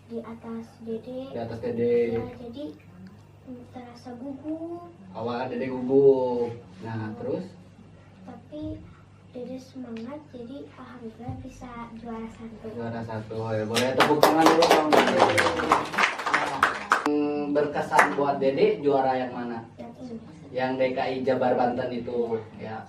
di atas Dede. Di atas Dede. Ya, jadi terasa gugup. Awal Dede gugup. Nah, terus? Tapi Dede semangat, jadi alhamdulillah bisa juara 1. Juara 1. Ya, boleh tepuk tangan dulu Bang Dede. Berkesan buat Dede juara yang mana? Yang ini. Yang DKI Jabar Banten itu, ya.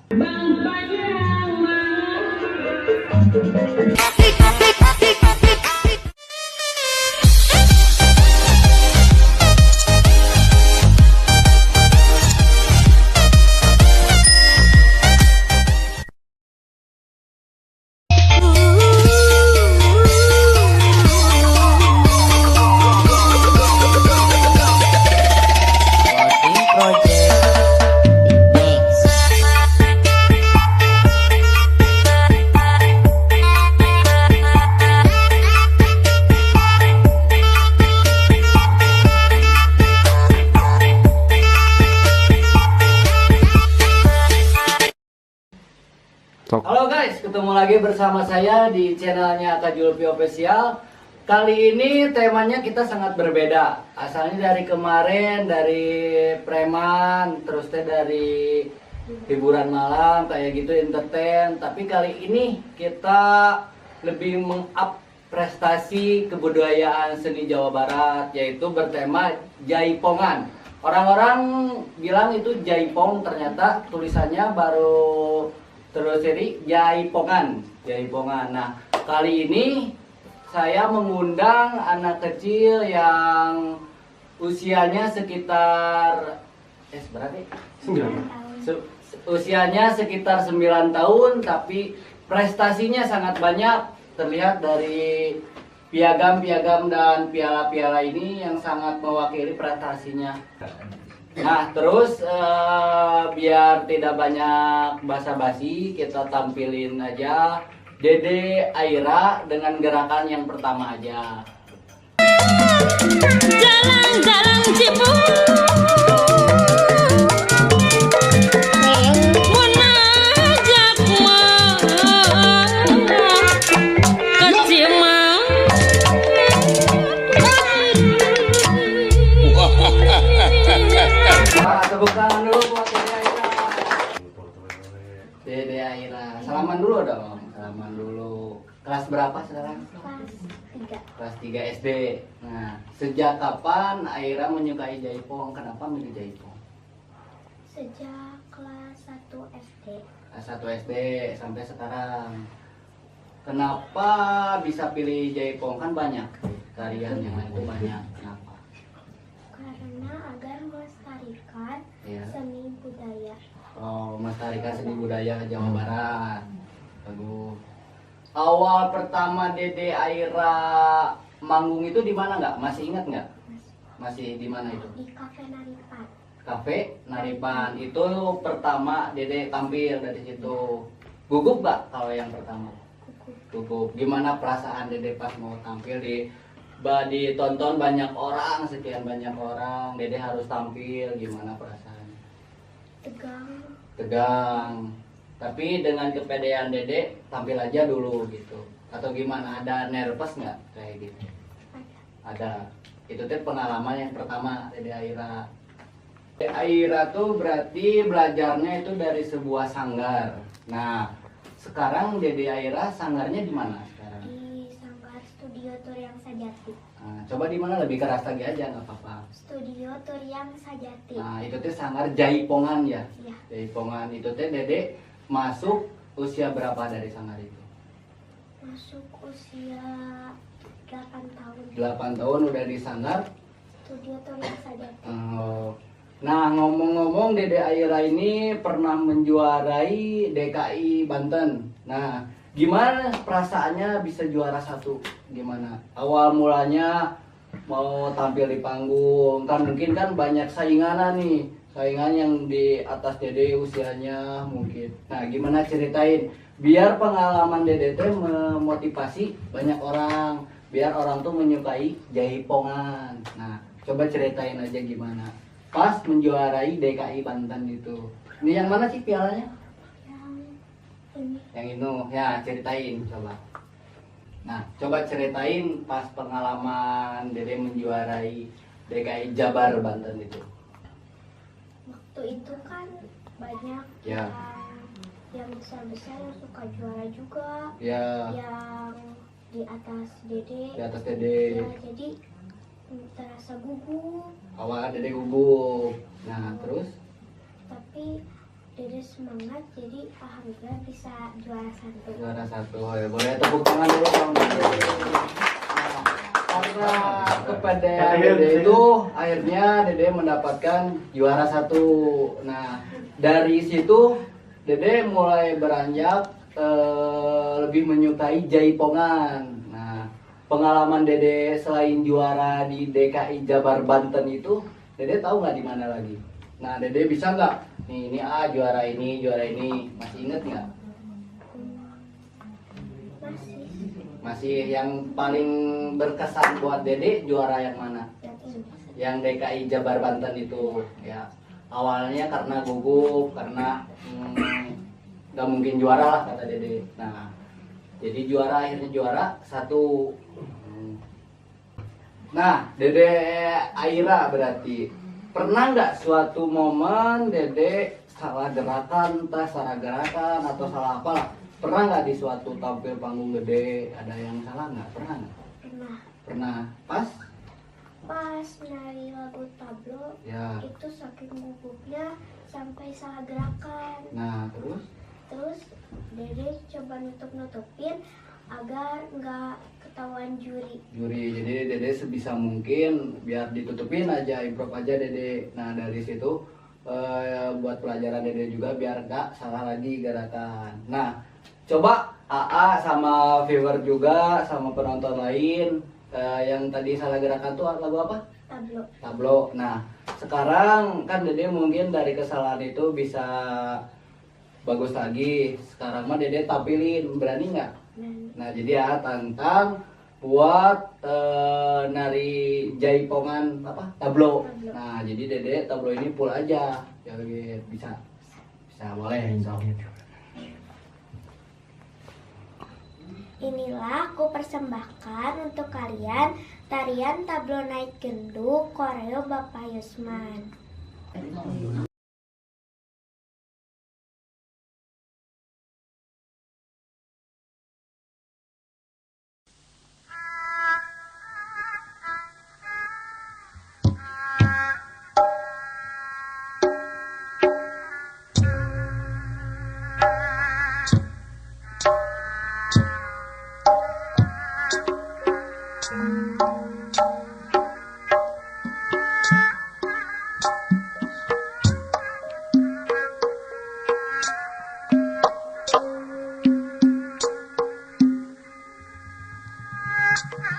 Halo guys, ketemu lagi bersama saya di channelnya Kak Julpi Official. Kali ini temanya kita sangat berbeda. Asalnya dari kemarin, dari preman, terus dari hiburan malam, kayak gitu, entertain. Tapi kali ini kita lebih meng-up prestasi kebudayaan seni Jawa Barat, yaitu bertema Jaipongan. Orang-orang bilang itu Jaipong, ternyata tulisannya baru terus jadi Jaipongan. Nah, kali ini saya mengundang anak kecil yang usianya sekitar berapa? 9 tahun. Usianya sekitar 9 tahun, tapi prestasinya sangat banyak. Terlihat dari piagam-piagam dan piala-piala ini yang sangat mewakili prestasinya. Nah, terus biar tidak banyak basa-basi, kita tampilin aja Dede Aira dengan gerakan yang pertama aja. Jalan-jalan Cibubur, menajak ke Cimang. Tepuk tangan dulu buat Dede Aira. Dede Aira, salaman dulu dong. Salaman dulu. Kelas berapa sekarang? Kelas 3. Kelas 3 SD. Nah, sejak kapan Aira menyukai Jaipong? Kenapa milih Jaipong? Sejak kelas 1 SD. Kelas 1 SD sampai sekarang. Kenapa bisa pilih Jaipong? Kan banyak tarian yang lain itu banyak. Kenapa? Karena agar melestarikan Ya. seni budaya. Oh, melestarikan seni budaya Jawa Barat. Bagus. Awal pertama Dede Aira manggung itu di mana nggak? Masih ingat nggak? Masih di mana itu? Di Cafe Naripan. Cafe Naripan. Itu pertama Dede tampil dari situ. Gugup nggak kalau yang pertama? Gugup. Gimana perasaan Dede pas mau tampil ditonton banyak orang, sekian banyak orang, Dede harus tampil, gimana perasaannya? Tegang. Tapi dengan kepedean Dede tampil aja dulu gitu. Atau gimana? Ada nervous nggak kayak gitu? Ada. Itu tuh pengalaman yang pertama Dede Aira. Dede Aira tuh berarti belajarnya itu dari sebuah sanggar. Nah, sekarang Dede Aira sanggarnya di mana sekarang? Di Sanggar Studio Turyang Sajati. Nah, coba di mana, lebih keras lagi aja nggak apa-apa. Studio Turyang Sajati. Nah, itu tuh sanggar Jaipongan ya. Iya. Jaipongan itu tuh Dede masuk usia berapa dari sanggar itu? Masuk usia 8 tahun. 8 tahun udah di sanggar. Studio Turyang Sajati. Nah, ngomong-ngomong Dede Aira ini pernah menjuarai DKI Banten. Nah, gimana perasaannya bisa juara 1? Gimana? Awal mulanya mau tampil di panggung, kan mungkin kan banyak saingan nih. Saingan yang di atas Dede usianya mungkin. Nah, gimana ceritain biar pengalaman Dede teh memotivasi banyak orang, biar orang tuh menyukai Jaipongan. Nah, coba ceritain aja gimana pas menjuarai DKI Banten itu. Ini yang mana sih pialanya? Yang ini. Yang itu. Ya, ceritain coba. Nah, coba ceritain pas pengalaman Dede menjuarai DKI Jabar Banten itu. Waktu itu kan banyak Ya. yang besar-besar yang suka juara juga, Ya, yang di atas Dede. di atas Dede. Ya, jadi terasa gugup, Awalnya Dede gugup. Nah, terus tapi Dede semangat, jadi alhamdulillah bisa juara 1. juara 1. Ya, boleh tepuk tangan dulu dong. Nah, karena kepedean Dede itu akhirnya Dede mendapatkan juara 1. Nah, dari situ Dede mulai beranjak lebih menyukai jaipongan. Nah, pengalaman Dede selain juara di DKI Jabar Banten itu, Dede tahu nggak di mana lagi? Nah, Dede bisa nggak? Ini juara ini, masih inget nggak? Masih Masih yang paling berkesan buat Dede juara yang mana? yang ini. Yang DKI Jabar Banten itu, ya. Awalnya karena gugup, karena nggak mungkin juara lah kata Dede. Nah, jadi akhirnya juara 1. Nah, Dede Aira berarti pernah nggak suatu momen Dede salah gerakan, entah salah gerakan atau salah apa lah? Pernah nggak di suatu tampil panggung gede ada yang salah nggak? Pernah nggak? Pernah. Pas? Pas nari lagu tablo, Ya. itu saking gugupnya sampai salah gerakan. Nah, Terus Dede coba nutup-nutupin agar nggak ketahuan juri. jadi Dede sebisa mungkin biar ditutupin aja, improv aja Dede. Nah, dari situ buat pelajaran Dede juga biar nggak salah lagi gerakan. Nah, coba AA sama viewer juga sama penonton lain yang tadi salah gerakan tuh lagu apa? Tablo. Nah, sekarang kan Dede mungkin dari kesalahan itu bisa bagus lagi. Sekarang mah Dede tampilin, berani nggak? Nah, jadi ya tantang buat nari jaipongan apa? Tablo. Nah, jadi Dede tablo ini full aja. Jadi bisa boleh insya Allah. Inilah aku persembahkan untuk kalian tarian tablo naik genduk koreo Bapak Yusman.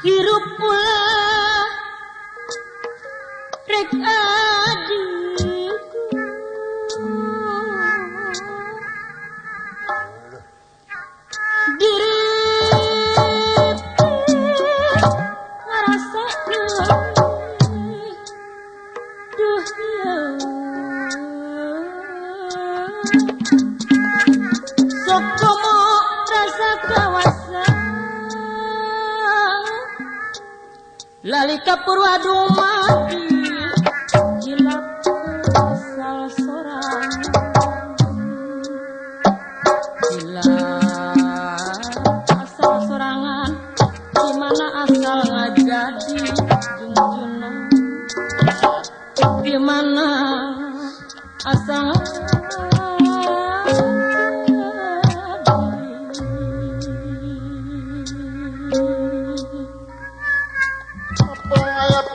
Hirup pula rek adiku diri ngerasa duh ya sok komo rasa kawasan lalika purwadumati jilap asal sorang jilap asal sorangan dimana asal ngajadi junjunan dimana asal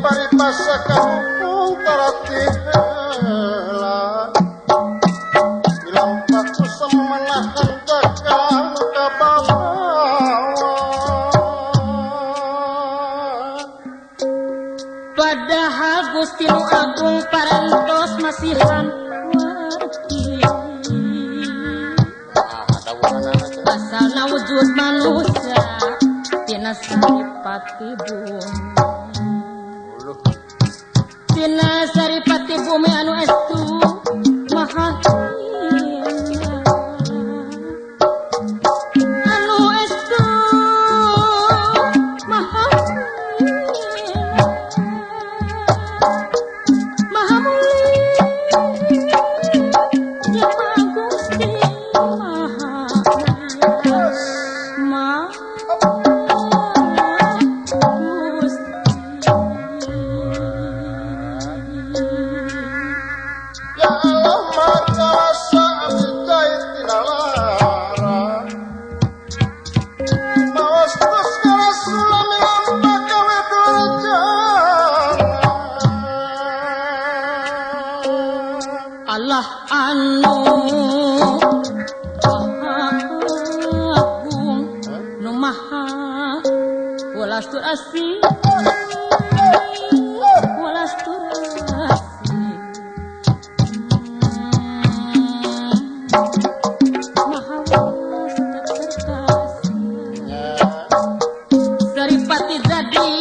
paripasa kampung taratihelan bilang aku semanahan gagal kababawan padahal Gusti Nu Agung parantos masihan wargi asalna wujud manusia tina saripati bumi tina saripati bumi anu estu maha anu estu Walas turasi Mahawas tak terkasih Saripati jadi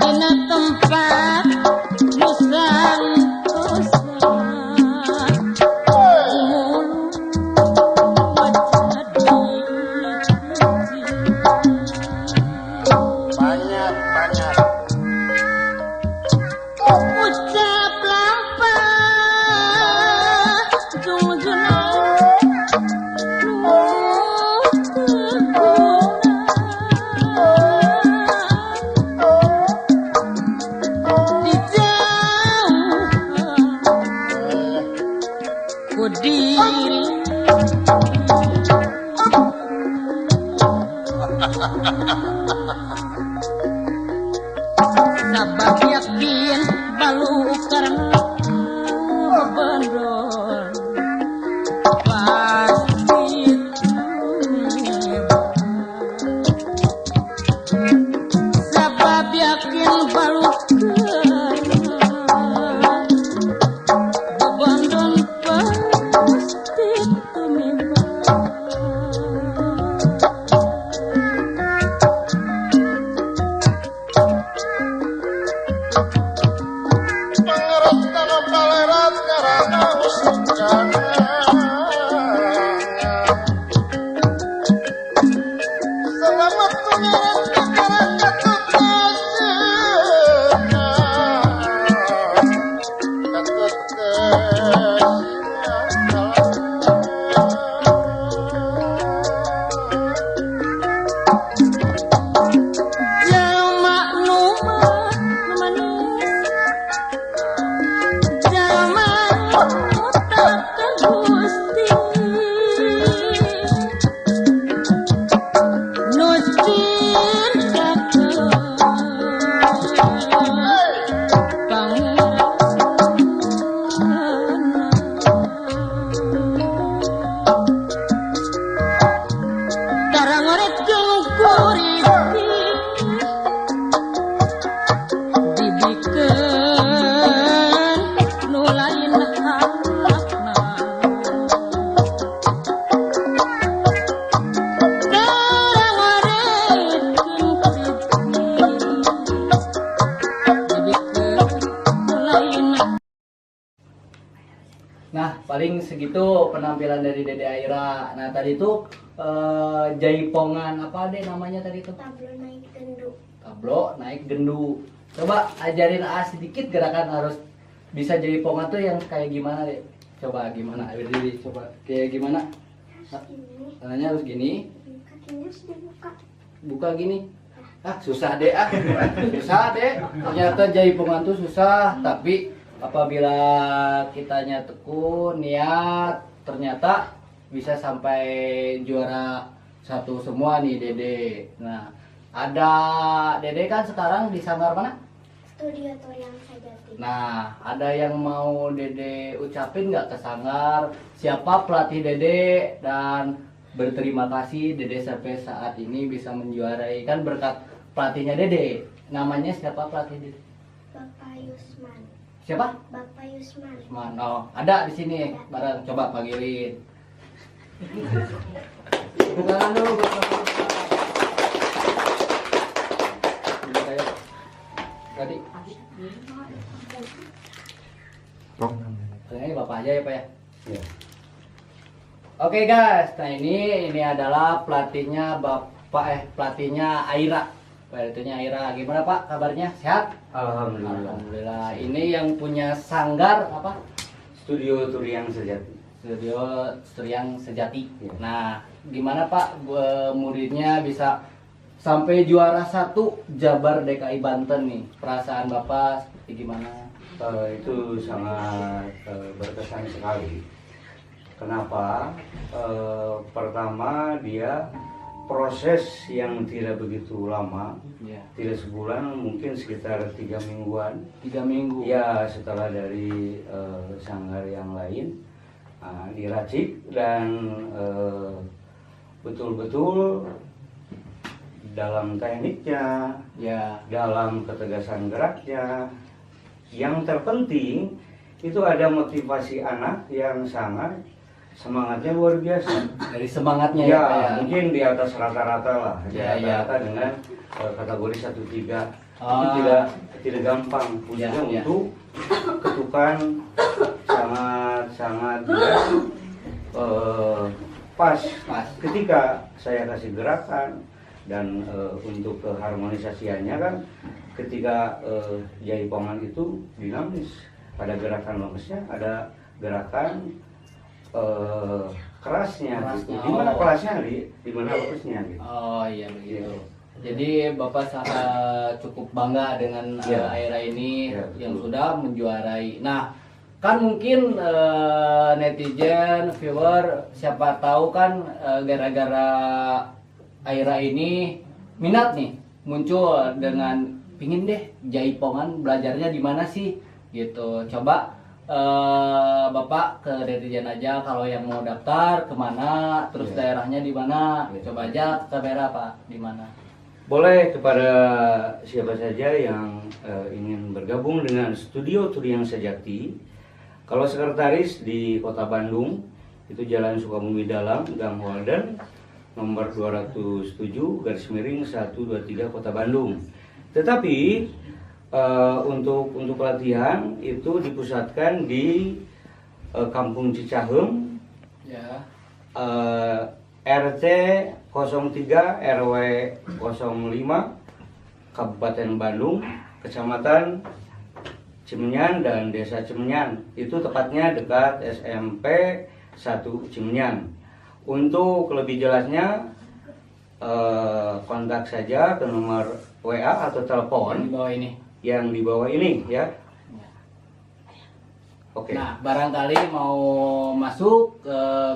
dina tempat nusantosa mulu jadi Banyak, banyak. ucap lampah jujuna diri sabab yakin balu karena bandol pasti tiba sabab yakin balu karena bandol pasti tumiba Pangerat tanah palerat karena usikana. Selamat pangerat negara katut kasihna. Katut jalma nu manis jalma nu tak tergusti nu cinta tarang orek jeung kuriti dibikeun nu lain halakna tarang orek jeung kuriti dibikeun nu lain. Nah, paling segitu penampilan dari Dede Aira. Nah, tadi tuh jaipongan apa deh namanya tadi tuh? Tablo naik gendu. Tablo naik gendu. Coba ajarin sedikit gerakan harus bisa jaipongan tuh yang kayak gimana deh? Coba gimana? Berdiri, coba kayak gimana? Ini Tangannya harus gini, kakinya sudah buka. buka gini. Ah, susah deh Susah deh. Ternyata jaipongan tuh susah, tapi apabila kitanya tekun, niat, ternyata bisa sampai juara satu semua nih Dede. Nah, ada Dede kan sekarang di Sanggar mana? Studio Toriang Sajati. Nah, ada yang mau Dede ucapin nggak ke Sanggar? Siapa pelatih Dede? Dan berterima kasih Dede sampai saat ini bisa menjuarai, kan berkat pelatihnya Dede. Namanya siapa pelatih Dede? Bapak Yusman. Siapa? Bapak Yusman. Usman. Oh, ada di sini bareng. Coba panggilin. Bukan dulu, Bapak. Tadi. Ini Bapak aja ya, Pak ya? Iya. Oke guys, nah ini adalah pelatihnya pelatihnya Aira. Pelatihnya Aira. Gimana Pak kabarnya? Sehat? Alhamdulillah. Alhamdulillah. Ini yang punya Sanggar apa? Studio Turiang Sejati. Studio Turiang Sejati. Iya. Nah, gimana Pak muridnya bisa sampai juara 1 Jabar DKI Banten nih? Perasaan Bapak seperti gimana? Itu sangat berkesan sekali. Kenapa? Pertama dia proses yang tidak begitu lama, Ya. tidak sebulan, mungkin sekitar 3 mingguan. 3 minggu. Ya, setelah dari sanggar yang lain diracik dan betul-betul dalam tekniknya, Ya. dalam ketegasan geraknya. Yang terpenting itu ada motivasi anak yang sangat semangatnya luar biasa. Dari semangatnya Ya, Pak, ya. mungkin di atas rata-rata lah, di Ya, ya. rata-rata dengan kategori 1-3. Itu Ah. tidak gampang, khususnya Ya, ya. untuk ketukan sangat pas. Pas. Ketika saya kasih gerakan dan untuk keharmonisasiannya kan, ketika jaipongan itu dinamis, ada gerakan lemesnya, ada gerakan kerasnya gitu. Kerasnya, Di mana oh. kerasnya, di mana lemesnya gitu. Oh iya begitu. Jadi Bapak cukup bangga dengan Ya. Aira ini Ya, yang betul. sudah menjuarai. Nah, kan mungkin netizen, viewer, siapa tahu kan gara-gara Aira ini minat nih muncul dengan pingin deh jaipongan, belajarnya di mana sih gitu. Coba Bapak ke netizen aja kalau yang mau daftar kemana, terus Ya. daerahnya di mana. Ya. Coba aja ke daerah Pak, di mana. Boleh kepada siapa saja yang ingin bergabung dengan Studio Turiang Sejati. Kalau sekretaris di Kota Bandung, itu Jalan Sukabumi Dalam, Gang Walden, nomor 207/123 Kota Bandung. Tetapi untuk pelatihan itu dipusatkan di Kampung Cicaheum, Ya. RT 03 RW 05 Kabupaten Bandung, Kecamatan Cimenyan dan Desa Cimenyan. Itu tepatnya dekat SMP 1 Cimenyan. Untuk lebih jelasnya kontak saja ke nomor WA atau Di telepon bawah ini. yang di bawah ini ya. Oke. Nah, barangkali mau masuk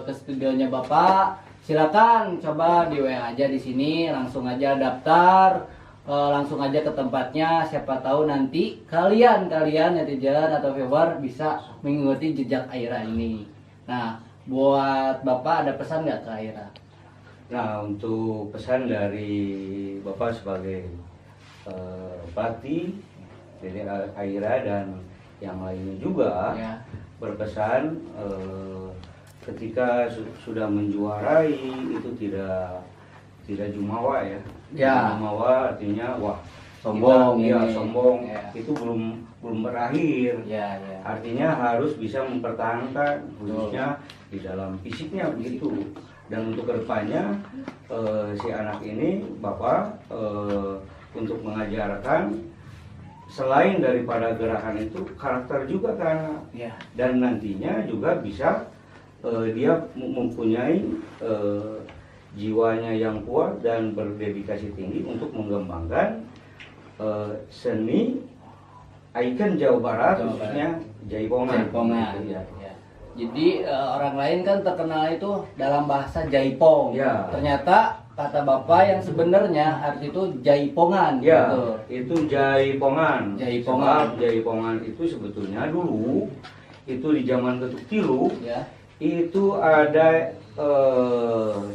ke studionya Bapak, silakan coba di WA aja di sini, langsung aja daftar, langsung aja ke tempatnya. Siapa tahu nanti kalian netizen atau viewer bisa mengikuti jejak Aira ini. Nah, buat Bapak ada pesan nggak ke Aira? Nah, untuk pesan dari Bapak sebagai pelatih dari Aira dan yang lainnya juga, Ya. berpesan ketika sudah menjuarai itu tidak jumawa ya. Ya. Jumawa artinya wah Sombong iya ini. sombong, Ya. itu belum berakhir. Ya, ya. Artinya harus bisa mempertahankan khususnya di dalam fisiknya begitu. Dan untuk kedepannya si anak ini Bapak untuk mengajarkan selain daripada gerakan itu karakter juga ke anak. Ya. Dan nantinya juga bisa dia mempunyai jiwanya yang kuat dan berdedikasi tinggi untuk mengembangkan seni ikon Jawa Barat, Jawa khususnya jaipongan. Jaipongan. Gitu, ya. Ya. Jadi orang lain kan terkenal itu dalam bahasa jaipong. Ya. Ternyata kata Bapak yang sebenarnya arti itu jaipongan. Ya, gitu. itu jaipongan. Jaipongan. Sebab jaipongan itu sebetulnya dulu itu di zaman Getuk Tilu Ya. itu ada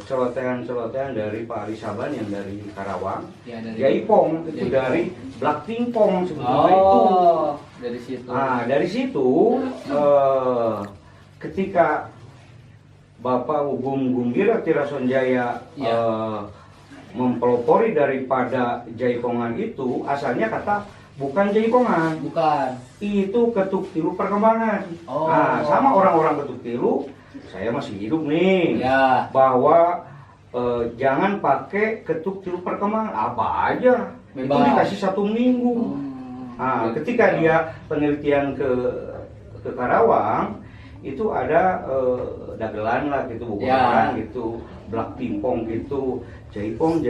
celotehan-celotehan dari Pak Ali Saban yang dari Karawang. Ya, dari Jaipong itu Jaipong. dari Blak Pingpong sebetulnya itu. Oh, dari situ. Nah, dari situ ketika Bapak Ugum Gumbira Tirasonjaya Ya. mempelopori daripada jaipongan itu, asalnya kata bukan jaipongan, Bukan. itu ketuk tilu perkembangan. Oh. Nah, sama orang-orang ketuk tilu, saya masih hidup nih, Ya. bahwa jangan pakai ketuk tilu perkembangan, apa aja, itu Bebas. dikasih 1 minggu. Nah, ketika dia penelitian ke Karawang, itu ada dagelan lah gitu, bukan Ya. gitu, Blak Pingpong gitu, jaipong,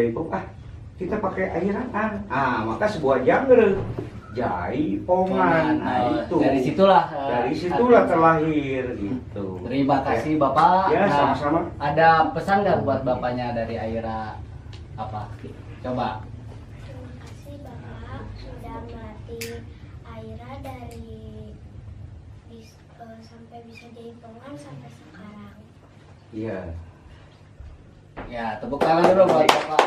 kita pakai airan. Maka sebuah genre jaipongan. Nah, Oh, itu dari situlah situlah terlahir gitu. Terima kasih Bapak. Ya, Nah, sama-sama. Ada pesan nggak buat Bapaknya dari Aira? Apa? Coba. Terima kasih Bapak sudah melatih Aira dari sampai bisa jaipongan sampai sekarang. Iya. Ya, tepuk tangan dulu buat Bapak.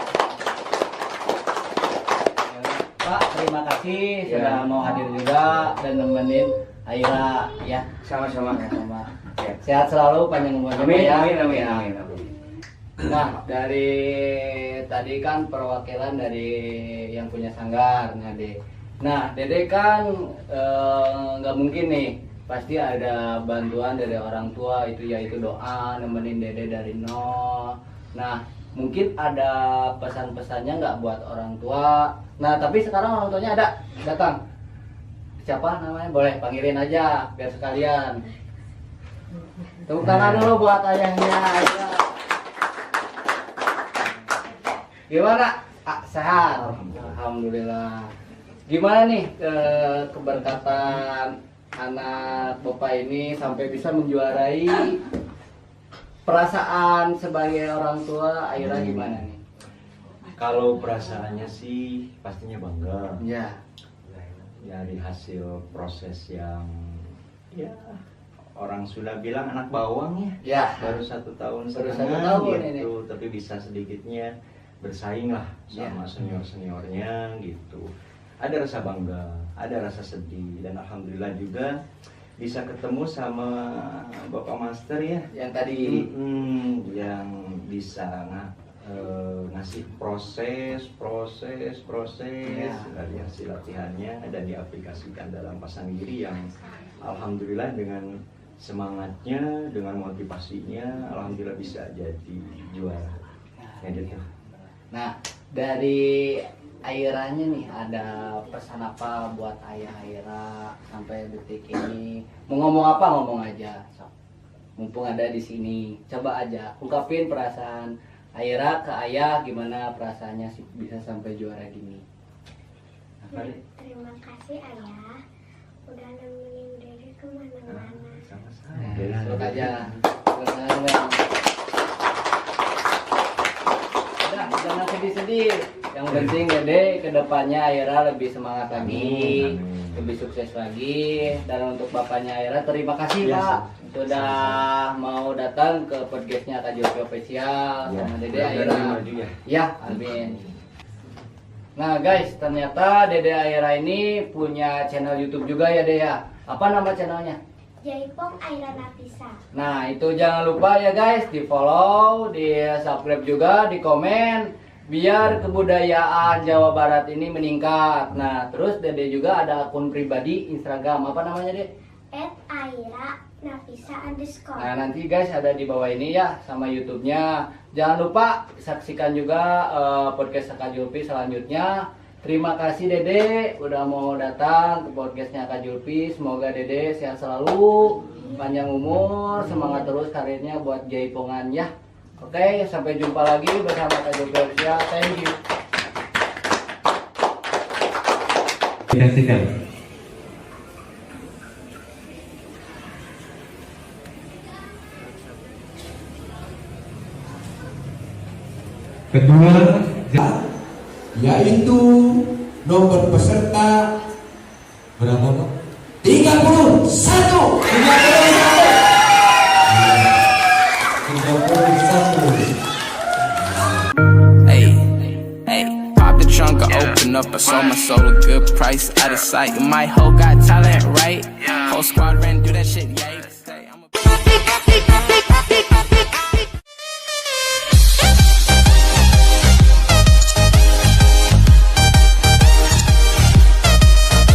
Pak, terima kasih sudah mau hadir juga dan nemenin Aira ya. Sama-sama. Sama. Ya. Sehat selalu, panjang umur Amin, ya. amin, amin, amin, amin. Nah, dari tadi kan perwakilan dari yang punya sanggar, Dede. Nah, Dede kan nggak mungkin nih, pasti ada bantuan dari orang tua itu yaitu doa nemenin Dede dari nol. Nah, mungkin ada pesan-pesannya nggak buat orang tua. Nah, tapi sekarang orang tuanya ada datang. Siapa namanya? Boleh panggilin aja biar sekalian. Tepuk tangan dulu buat ayahnya. Ayo. Gimana? Sehat. Alhamdulillah. Gimana nih keberkatan anak Bapak ini sampai bisa menjuarai? Perasaan sebagai orang tua Aira gimana nih? Kalau perasaannya sih pastinya bangga Ya. dari hasil proses yang ya orang sudah bilang anak bawang ya, Ya. baru 1 tahun Baru setengah 1 tahun gitu, tapi bisa sedikitnya bersaing lah sama senior-seniornya gitu. Ada rasa bangga, ada rasa sedih, dan alhamdulillah juga bisa ketemu sama Bapak Master ya, Yang tadi yang bisa ngasih proses Ya. dari hasil latihannya dan diaplikasikan dalam pasang giri yang alhamdulillah dengan semangatnya, dengan motivasinya, alhamdulillah bisa jadi juara. Ya, gitu. Nah, dari Airanya nih ada pesan apa buat ayah Aira sampai detik ini? Mau ngomong apa ngomong aja, sok. Mumpung ada di sini, coba aja ungkapin perasaan Aira ke ayah, gimana perasaannya sih bisa sampai juara gini. Apa deh? Terima kasih ayah udah nemenin Dede kemana-mana. Sama-sama. Nah, sok aja. Jangan jangan sedih-sedih. Yang penting Dede kedepannya Aira lebih semangat lagi, Amin. lebih sukses lagi. Dan untuk bapaknya Aira terima kasih Ya, Pak sudah mau datang ke podcastnya Kak Julpi Official Ya, sama Dede mudah-mudahan Aira. maju ya. Ya, amin. Nah guys, ternyata Dede Aira ini punya channel YouTube juga ya Dede ya. Apa nama channelnya? Jaipong Aira Nafisa. Nah itu jangan lupa ya guys, di follow, di subscribe juga, di komen, biar kebudayaan Jawa Barat ini meningkat. Nah terus Dede juga ada akun pribadi Instagram, apa namanya Dede? @aira_nafisa_. Nah nanti guys ada di bawah ini ya, sama YouTube-nya. Jangan lupa saksikan juga podcast Kak Julpi selanjutnya. Terima kasih Dede udah mau datang ke podcastnya Kak Julpi. Semoga Dede sehat selalu, panjang umur, semangat terus karirnya buat Jaipongan ya. Oke, sampai jumpa lagi bersama Kak Julpi Official. Thank you. Kasihkan. Kedua, yaitu nomor peserta berapa Pak? 31. 31. Hey, hey, pop the trunk, I open up, I sold my soul a good price, out of sight. My hoe got talent, right?